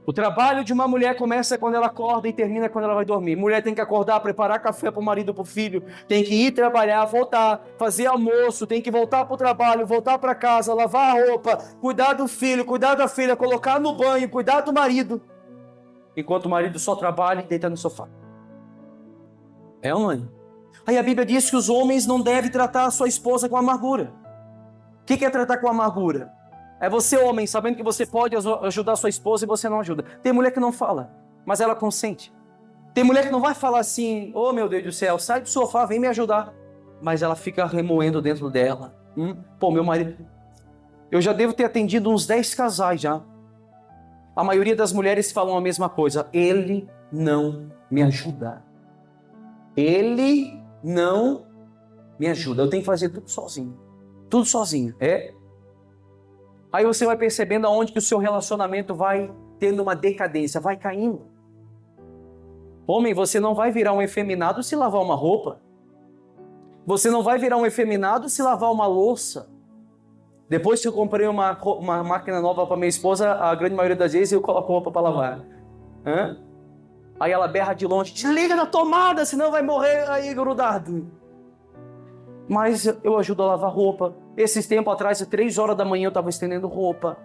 O trabalho de uma mulher começa quando ela acorda e termina quando ela vai dormir. Mulher tem que acordar, preparar café para o marido, para o filho, tem que ir trabalhar, voltar, fazer almoço, tem que voltar para o trabalho, voltar para casa, lavar a roupa, cuidar do filho, cuidar da filha, colocar no banho, cuidar do marido. Enquanto o marido só trabalha e deita no sofá. É ou não é? Aí a Bíblia diz que os homens não devem tratar a sua esposa com amargura. O que é tratar com amargura? É você, homem, sabendo que você pode ajudar a sua esposa e você não ajuda. Tem mulher que não fala, mas ela consente. Tem mulher que não vai falar assim, oh meu Deus do céu, sai do sofá, vem me ajudar. Mas ela fica remoendo dentro dela. Pô, meu marido... Eu já devo ter atendido uns 10 casais já. A maioria das mulheres falam a mesma coisa. Ele não me ajuda. Ele não me ajuda. Eu tenho que fazer tudo sozinho. Tudo sozinho. Aí você vai percebendo aonde que o seu relacionamento vai tendo uma decadência, vai caindo. Homem, você não vai virar um efeminado se lavar uma roupa. Você não vai virar um efeminado se lavar uma louça. Depois que eu comprei uma máquina nova para minha esposa, a grande maioria das vezes eu coloco roupa para lavar. Aí ela berra de longe, desliga da tomada, senão vai morrer aí grudado. Mas eu ajudo a lavar roupa. Esses tempos atrás, às 3 horas da manhã, eu estava estendendo roupa.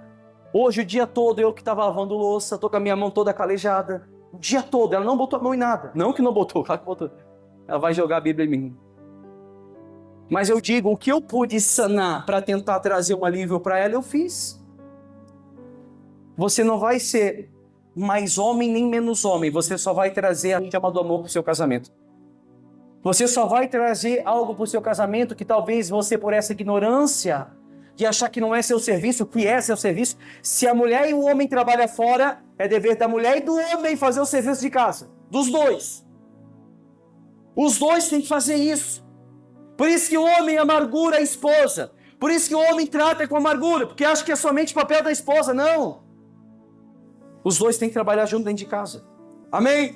Hoje o dia todo eu que estava lavando louça, tô com a minha mão toda calejada. O dia todo, ela não botou a mão em nada. Não que não botou, claro que botou. Ela vai jogar a Bíblia em mim. Mas eu digo, o que eu pude sanar para tentar trazer um alívio para ela, eu fiz. Você não vai ser mais homem nem menos homem. Você só vai trazer a chama do amor para o seu casamento. Você só vai trazer algo para o seu casamento que talvez você, por essa ignorância de achar que não é seu serviço, que é seu serviço. Se a mulher e o homem trabalham fora, é dever da mulher e do homem fazer o serviço de casa. Dos dois. Os dois têm que fazer isso. Por isso que o homem amargura a esposa. Por isso que o homem trata com amargura. Porque acha que é somente papel da esposa. Não. Os dois têm que trabalhar junto dentro de casa. Amém?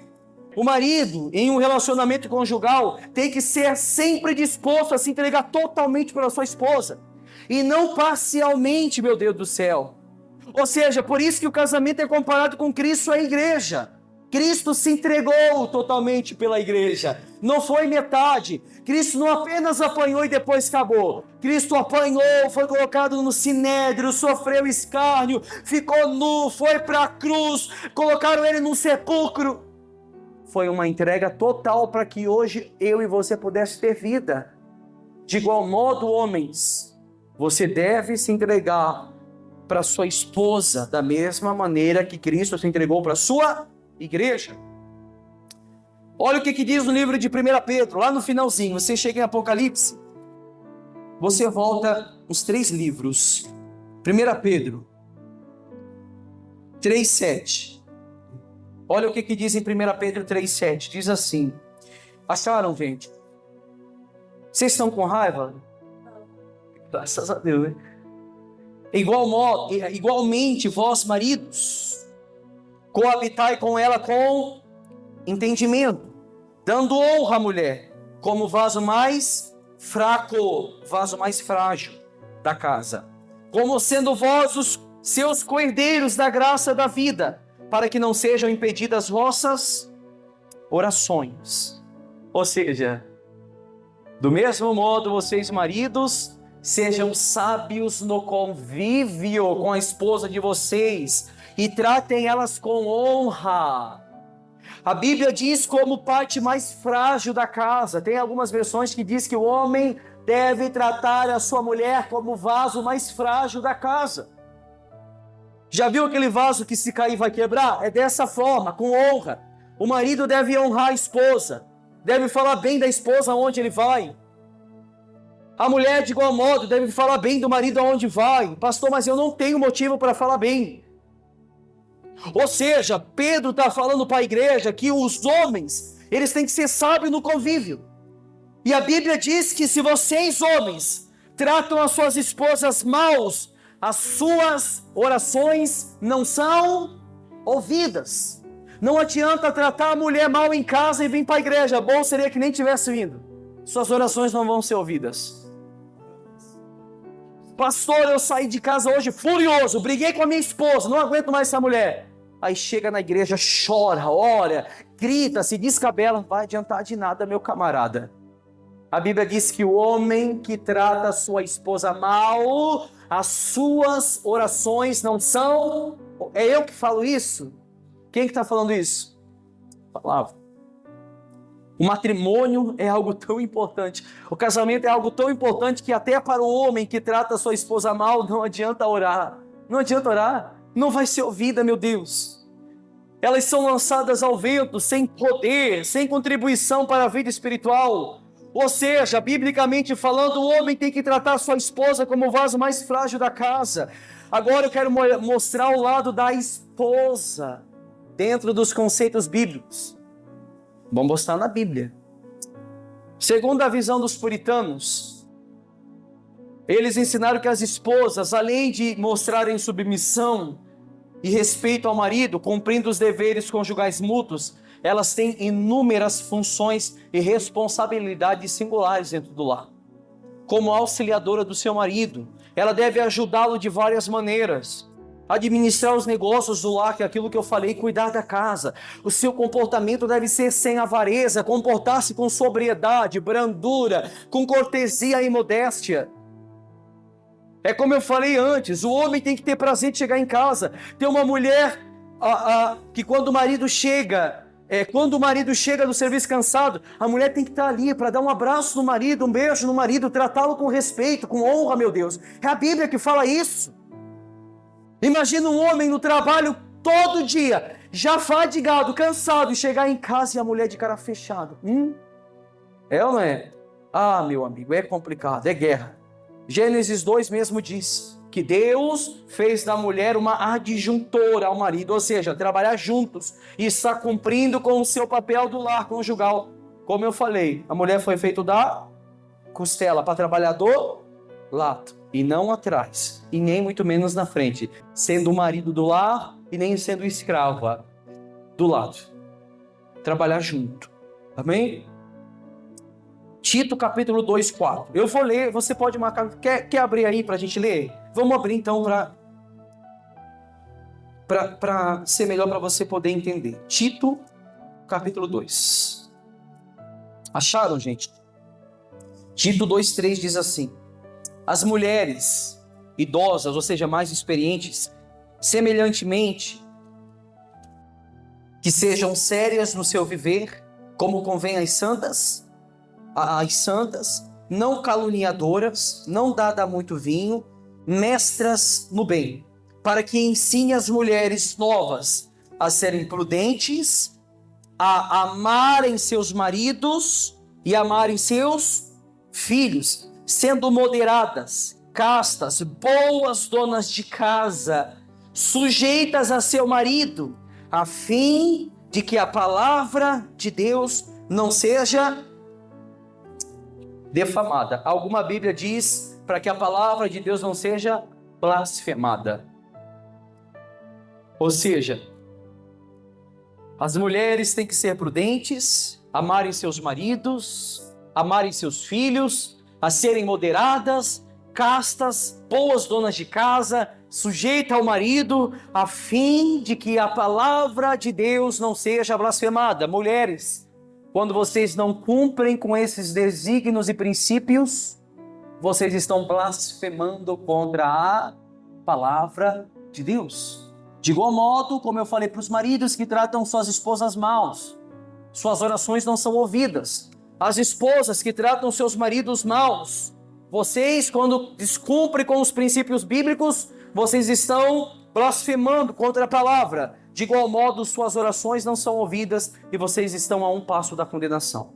O marido, em um relacionamento conjugal, tem que ser sempre disposto a se entregar totalmente para a sua esposa. E não parcialmente, meu Deus do céu. Ou seja, por isso que o casamento é comparado com Cristo e a igreja. Cristo se entregou totalmente pela igreja. Não foi metade. Cristo não apenas apanhou e depois acabou. Cristo apanhou, foi colocado no sinédrio, sofreu escárnio, ficou nu, foi para a cruz, colocaram ele num sepulcro. Foi uma entrega total para que hoje eu e você pudesse ter vida. De igual modo, homens, você deve se entregar para sua esposa da mesma maneira que Cristo se entregou para a sua igreja. Olha o que diz no livro de 1 Pedro, lá no finalzinho. Você chega em Apocalipse, você volta os 3 livros. 1 Pedro 3:7. Olha o que diz em 1 Pedro 3:7. Diz assim. Acharam, gente? Vocês estão com raiva? Graças a Deus, né? Igualmente, vós, maridos, coabitai com ela com entendimento, dando honra à mulher, como vaso mais fraco, vaso mais frágil da casa, como sendo vós os seus co-herdeiros da graça da vida, para que não sejam impedidas vossas orações. Ou seja, do mesmo modo, vocês, maridos, sejam sábios no convívio com a esposa de vocês e tratem elas com honra. A Bíblia diz como parte mais frágil da casa. Tem algumas versões que diz que o homem deve tratar a sua mulher como o vaso mais frágil da casa. Já viu aquele vaso que se cair vai quebrar? É dessa forma, com honra. O marido deve honrar a esposa, deve falar bem da esposa aonde ele vai. A mulher, de igual modo, deve falar bem do marido aonde vai. Pastor, mas eu não tenho motivo para falar bem. Ou seja, Pedro está falando para a igreja que os homens, eles têm que ser sábios no convívio. E a Bíblia diz que se vocês, homens, tratam as suas esposas maus, as suas orações não são ouvidas. Não adianta tratar a mulher mal em casa e vir para a igreja. Bom seria que nem tivesse vindo. Suas orações não vão ser ouvidas. Pastor, eu saí de casa hoje furioso, briguei com a minha esposa, não aguento mais essa mulher. Aí chega na igreja, chora, ora, grita, se descabela, não vai adiantar de nada, meu camarada. A Bíblia diz que o homem que trata a sua esposa mal, as suas orações não são... É eu que falo isso? Quem que está falando isso? Palavra. O matrimônio é algo tão importante. O casamento é algo tão importante que até para o homem que trata a sua esposa mal, não adianta orar. Não adianta orar. Não vai ser ouvida, meu Deus. Elas são lançadas ao vento, sem poder, sem contribuição para a vida espiritual. Ou seja, biblicamente falando, o homem tem que tratar a sua esposa como o vaso mais frágil da casa. Agora eu quero mostrar o lado da esposa dentro dos conceitos bíblicos. Vamos mostrar na Bíblia. Segundo a visão dos puritanos, eles ensinaram que as esposas, além de mostrarem submissão e respeito ao marido, cumprindo os deveres conjugais mútuos, elas têm inúmeras funções e responsabilidades singulares dentro do lar. Como auxiliadora do seu marido, ela deve ajudá-lo de várias maneiras. Administrar os negócios do lar, que é aquilo que eu falei, cuidar da casa. O seu comportamento deve ser sem avareza, comportar-se com sobriedade, brandura, com cortesia e modéstia. É como eu falei antes, o homem tem que ter prazer de chegar em casa. Tem uma mulher que quando o marido chega do serviço cansado, a mulher tem que estar ali para dar um abraço no marido, um beijo no marido, tratá-lo com respeito, com honra, meu Deus. É a Bíblia que fala isso. Imagina um homem no trabalho todo dia, já fadigado, cansado, e chegar em casa e a mulher de cara fechada. É ou não é? Ah, meu amigo, é complicado, é guerra. Gênesis 2 mesmo diz que Deus fez da mulher uma adjuntora ao marido, ou seja, trabalhar juntos e está cumprindo com o seu papel do lar conjugal. Como eu falei, a mulher foi feita da costela para trabalhar do lado e não atrás, e nem muito menos na frente, sendo o marido do lar e nem sendo escrava do lado. Trabalhar junto. Amém? Tito capítulo 2, 4. Eu vou ler, você pode marcar. Quer abrir aí para a gente ler? Vamos abrir então para ser melhor para você poder entender. Tito capítulo 2. Acharam, gente? Tito 2:3 diz assim: as mulheres idosas, ou seja, mais experientes, semelhantemente, que sejam sérias no seu viver, como convém às santas, não caluniadoras, não dada a muito vinho, mestras no bem, para que ensine as mulheres novas a serem prudentes, a amarem seus maridos e amarem seus filhos, sendo moderadas, castas, boas donas de casa, sujeitas a seu marido, a fim de que a palavra de Deus não seja defamada. Alguma Bíblia diz para que a palavra de Deus não seja blasfemada. Ou seja, as mulheres têm que ser prudentes, amarem seus maridos, amarem seus filhos, a serem moderadas, castas, boas donas de casa, sujeita ao marido, a fim de que a palavra de Deus não seja blasfemada. Mulheres, quando vocês não cumprem com esses desígnios e princípios, vocês estão blasfemando contra a palavra de Deus. De igual modo, como eu falei para os maridos que tratam suas esposas maus, suas orações não são ouvidas. As esposas que tratam seus maridos maus, vocês, quando descumprem com os princípios bíblicos, vocês estão blasfemando contra a palavra. De igual modo, suas orações não são ouvidas e vocês estão a um passo da condenação.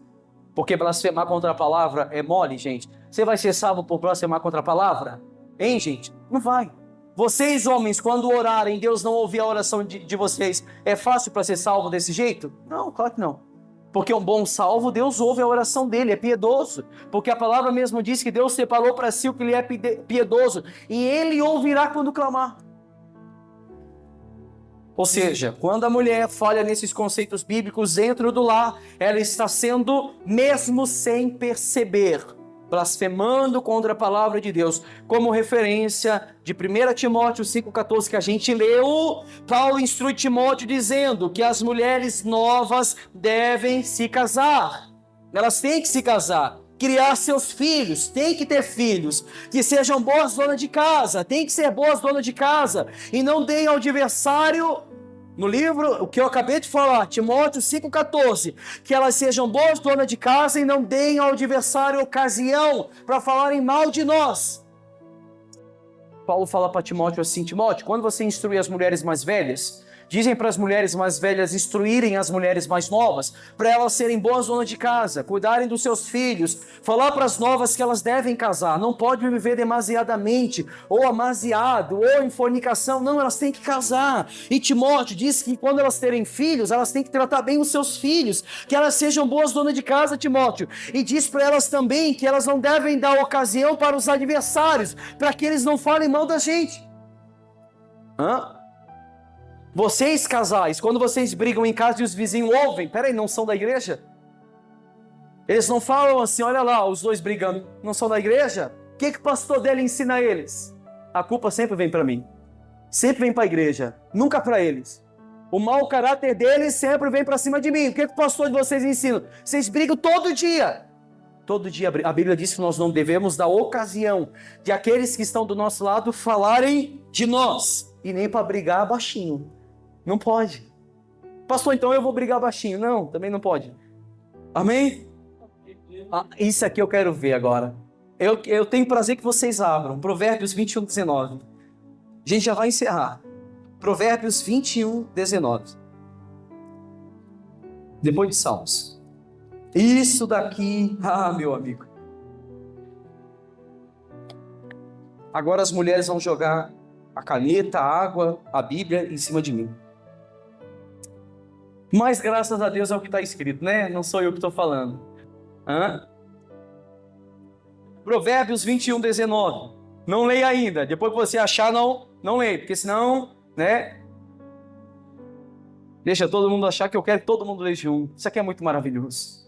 Porque blasfemar contra a palavra é mole, gente. Você vai ser salvo por blasfemar contra a palavra? Hein, gente? Não vai. Vocês, homens, quando orarem, Deus não ouvir a oração de vocês, é fácil para ser salvo desse jeito? Não, claro que não. Porque um bom salvo, Deus ouve a oração dele, é piedoso. Porque a palavra mesmo diz que Deus separou para si o que lhe é piedoso. E ele ouvirá quando clamar. Ou seja, quando a mulher falha nesses conceitos bíblicos dentro do lar, ela está sendo, mesmo sem perceber, blasfemando contra a palavra de Deus. Como referência de 1 Timóteo 5,14 que a gente leu, Paulo instrui Timóteo dizendo que as mulheres novas devem se casar. Elas têm que se casar, criar seus filhos, tem que ter filhos, que sejam boas donas de casa, tem que ser boas donas de casa, e não deem ao adversário, no livro, o que eu acabei de falar, Timóteo 5,14, que elas sejam boas donas de casa e não deem ao adversário ocasião para falarem mal de nós. Paulo fala para Timóteo assim: Timóteo, quando você instruir as mulheres mais velhas, dizem para as mulheres mais velhas instruírem as mulheres mais novas, para elas serem boas donas de casa, cuidarem dos seus filhos, falar para as novas que elas devem casar, não pode viver demasiadamente, ou amasiado, ou em fornicação, não, elas têm que casar. E Timóteo diz que quando elas terem filhos, elas têm que tratar bem os seus filhos, que elas sejam boas donas de casa, Timóteo, e diz para elas também que elas não devem dar ocasião para os adversários, para que eles não falem mal da gente. Vocês casais, quando vocês brigam em casa e os vizinhos ouvem, peraí, não são da igreja? Eles não falam assim, olha lá, os dois brigando, não são da igreja? O que o pastor dele ensina a eles? A culpa sempre vem para mim, sempre vem para a igreja, nunca para eles. O mau caráter deles sempre vem para cima de mim. O que o pastor de vocês ensina? Vocês brigam todo dia. Todo dia. A Bíblia diz que nós não devemos dar ocasião de aqueles que estão do nosso lado falarem de nós. E nem para brigar baixinho. Não pode. Pastor, então eu vou brigar baixinho. Não, também não pode. Amém? Isso aqui eu quero ver agora. Eu tenho prazer que vocês abram. Provérbios 21, 19. A gente já vai encerrar. Provérbios 21, 19. Depois de Salmos. Isso daqui, meu amigo. Agora as mulheres vão jogar a caneta, a água, a Bíblia em cima de mim. Mas graças a Deus é o que está escrito, né? Não sou eu que estou falando. Provérbios 21, 19. Não leia ainda. Depois que você achar, não leia. Porque senão, né? Deixa todo mundo achar que eu quero que todo mundo leia junto. Isso aqui é muito maravilhoso.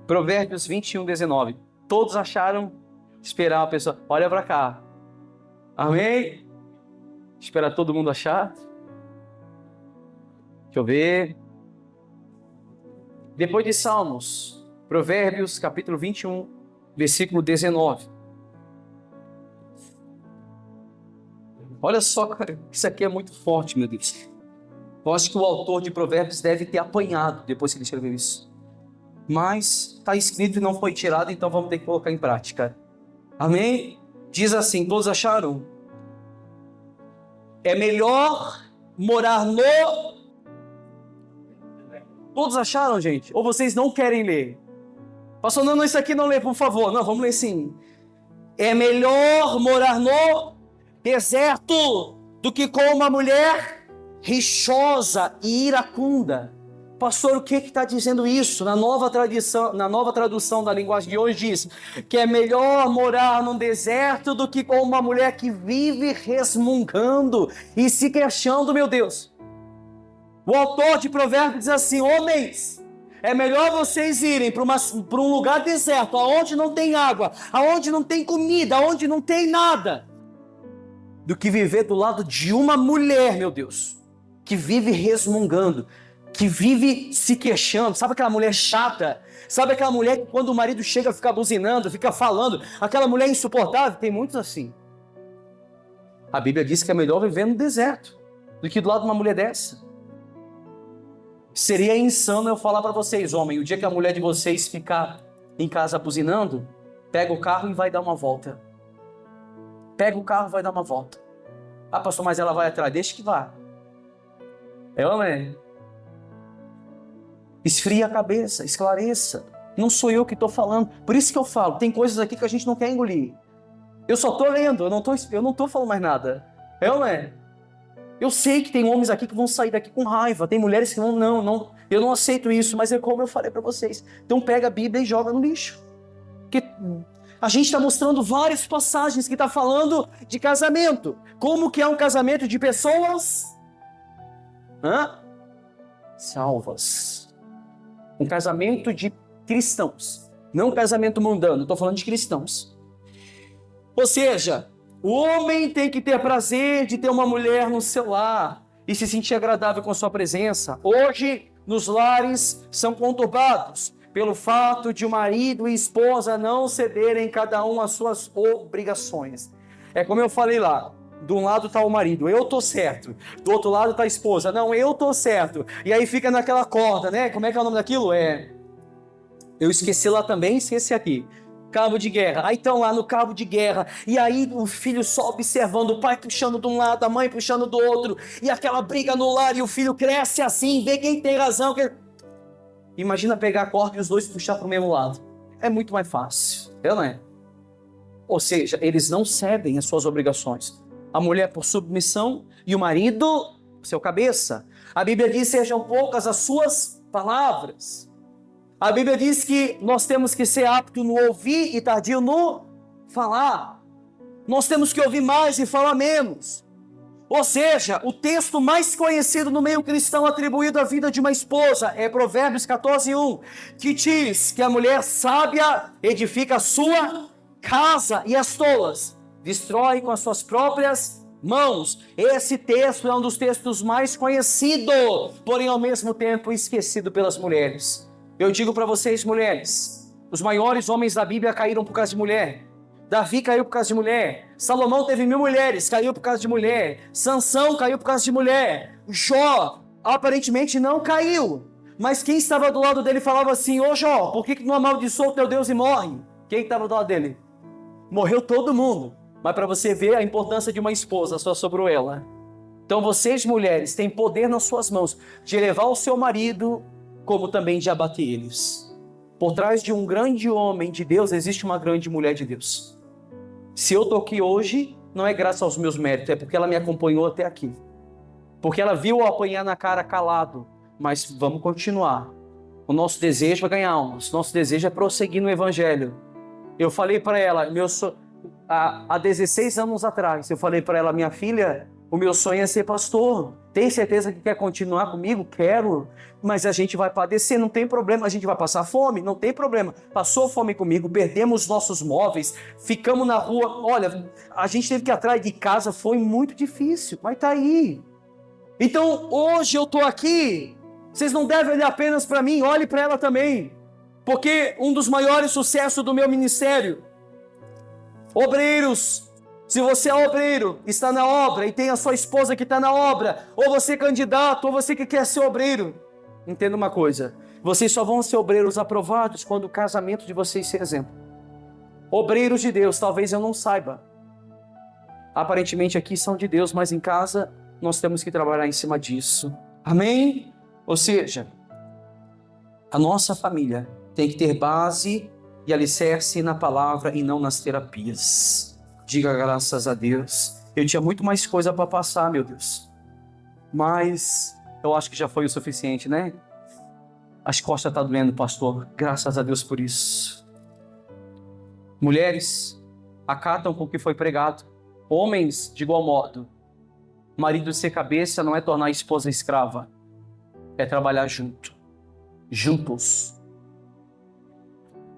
Provérbios 21, 19. Todos acharam? Esperar a pessoa. Olha para cá. Amém? Esperar todo mundo achar. Deixa eu ver. Depois de Salmos. Provérbios capítulo 21, versículo 19. Olha só, cara. Isso aqui é muito forte, meu Deus. Eu acho que o autor de Provérbios deve ter apanhado depois que ele escreveu isso. Mas está escrito e não foi tirado, então vamos ter que colocar em prática. Amém? Diz assim, todos acharam? É melhor morar no... Todos acharam, gente? Ou vocês não querem ler? Pastor, não, isso aqui não lê, por favor. Não, vamos ler sim. É melhor morar no deserto do que com uma mulher rixosa e iracunda. Pastor, o que está dizendo isso? Na nova tradução da linguagem de hoje diz que é melhor morar num deserto do que com uma mulher que vive resmungando e se queixando, meu Deus. O autor de Provérbios diz assim, homens, é melhor vocês irem para um lugar deserto, onde não tem água, onde não tem comida, onde não tem nada, do que viver do lado de uma mulher, meu Deus, que vive resmungando, que vive se queixando. Sabe aquela mulher chata? Sabe aquela mulher que quando o marido chega fica buzinando, fica falando? Aquela mulher insuportável? Tem muitos assim. A Bíblia diz que é melhor viver no deserto do que do lado de uma mulher dessa. Seria insano eu falar para vocês, homem, o dia que a mulher de vocês ficar em casa buzinando, pega o carro e vai dar uma volta. Pega o carro e vai dar uma volta. Ah, pastor, mas ela vai atrás. Deixa que vá. Homem. Esfria a cabeça, esclareça. Não sou eu que estou falando. Por isso que eu falo, tem coisas aqui que a gente não quer engolir. Eu só estou lendo, eu não estou falando mais nada. Eu sei que tem homens aqui que vão sair daqui com raiva. Tem mulheres que vão, eu não aceito isso. Mas é como eu falei para vocês. Então pega a Bíblia e joga no lixo. Porque a gente está mostrando várias passagens que está falando de casamento. Como que é um casamento de pessoas salvas. Um casamento de cristãos. Não um casamento mundano. Estou falando de cristãos. Ou seja, o homem tem que ter prazer de ter uma mulher no seu lar e se sentir agradável com a sua presença. Hoje, nos lares são conturbados pelo fato de o marido e esposa não cederem cada um às suas obrigações. É como eu falei lá. De um lado está o marido, eu tô certo. Do outro lado está a esposa, não, eu tô certo. E aí fica naquela corda, né? Como é que é o nome daquilo? Eu esqueci lá também, esqueci aqui. Cabo de guerra. Aí estão lá no cabo de guerra. E aí o filho só observando, o pai puxando de um lado, a mãe puxando do outro. E aquela briga no lar e o filho cresce assim, vê quem tem razão. Imagina pegar a corda e os dois puxar para o mesmo lado. É muito mais fácil, não é? Ou seja, eles não cedem às suas obrigações. A mulher por submissão e o marido seu cabeça. A Bíblia diz, sejam poucas as suas palavras. A Bíblia diz que nós temos que ser apto no ouvir e tardio no falar. Nós temos que ouvir mais e falar menos. Ou seja, o texto mais conhecido no meio cristão atribuído à vida de uma esposa é Provérbios 14:1, que diz que a mulher sábia edifica a sua casa e as tolas destrói com as suas próprias Mãos, esse texto é um dos textos mais conhecidos, porém ao mesmo tempo esquecido pelas mulheres. Eu digo para vocês, mulheres, os maiores homens da Bíblia caíram por causa de mulher. Davi caiu por causa de mulher. Salomão teve 1000 mulheres, caiu por causa de mulher. Sansão caiu por causa de mulher. Jó aparentemente não caiu, mas quem estava do lado dele falava assim: ô Jó, por que não amaldiçoa o teu Deus e morre? Quem estava do lado dele? Morreu todo mundo. Mas para você ver a importância de uma esposa, só sobrou ela. Então vocês, mulheres, têm poder nas suas mãos de elevar o seu marido, como também de abater eles. Por trás de um grande homem de Deus, existe uma grande mulher de Deus. Se eu estou aqui hoje, não é graças aos meus méritos, é porque ela me acompanhou até aqui. Porque ela viu eu apanhar na cara calado. Mas vamos continuar. O nosso desejo é ganhar almas. Nosso desejo é prosseguir no Evangelho. Eu falei para ela, há 16 anos atrás, eu falei para ela: minha filha, o meu sonho é ser pastor. Tem certeza que quer continuar comigo? Quero. Mas a gente vai padecer, não tem problema. A gente vai passar fome, não tem problema. Passou fome comigo, perdemos nossos móveis, ficamos na rua. Olha, a gente teve que ir atrás de casa, foi muito difícil, mas tá aí. Então, hoje eu tô aqui. Vocês não devem olhar apenas para mim, olhe para ela também. Porque um dos maiores sucessos do meu ministério, obreiros, se você é obreiro, está na obra e tem a sua esposa que está na obra, ou você é candidato, ou você que quer ser obreiro, entenda uma coisa: vocês só vão ser obreiros aprovados quando o casamento de vocês ser exemplo. Obreiros de Deus, talvez eu não saiba. Aparentemente aqui são de Deus, mas em casa nós temos que trabalhar em cima disso. Amém? Ou seja, a nossa família tem que ter base e alicerce na palavra e não nas terapias. Diga graças a Deus. Eu tinha muito mais coisa para passar, meu Deus. Mas eu acho que já foi o suficiente, né? As costas estão doendo, pastor. Graças a Deus por isso. Mulheres, acatam com o que foi pregado. Homens, de igual modo. Marido ser cabeça não é tornar a esposa escrava. É trabalhar junto. Juntos.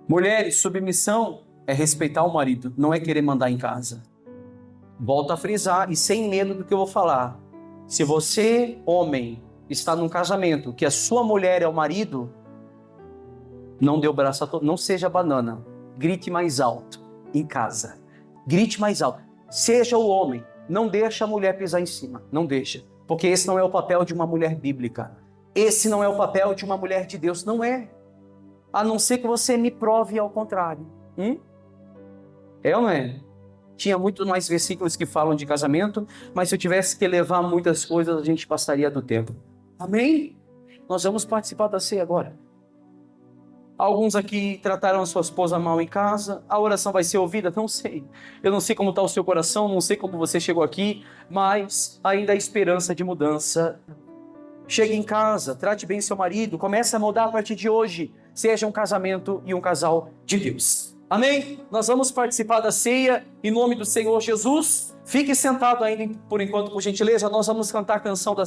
Mulheres, submissão é respeitar o marido, não é querer mandar em casa. Volto a frisar e sem medo do que eu vou falar. Se você, homem, está num casamento que a sua mulher é o marido, não dê o braço a todo, não seja banana. Grite mais alto em casa. Grite mais alto. Seja o homem, não deixa a mulher pisar em cima, não deixa. Porque esse não é o papel de uma mulher bíblica. Esse não é o papel de uma mulher de Deus, não é. A não ser que você me prove ao contrário. É ou não é? Tinha muito mais versículos que falam de casamento, mas se eu tivesse que levar muitas coisas, a gente passaria do tempo. Amém? Nós vamos participar da ceia agora. Alguns aqui trataram a sua esposa mal em casa. A oração vai ser ouvida? Não sei. Eu não sei como está o seu coração, não sei como você chegou aqui, mas ainda há esperança de mudança. Chegue em casa, trate bem seu marido, comece a mudar a partir de hoje. Seja um casamento e um casal de Deus. Amém? Nós vamos participar da ceia em nome do Senhor Jesus. Fique sentado ainda por enquanto, por gentileza. Nós vamos cantar a canção da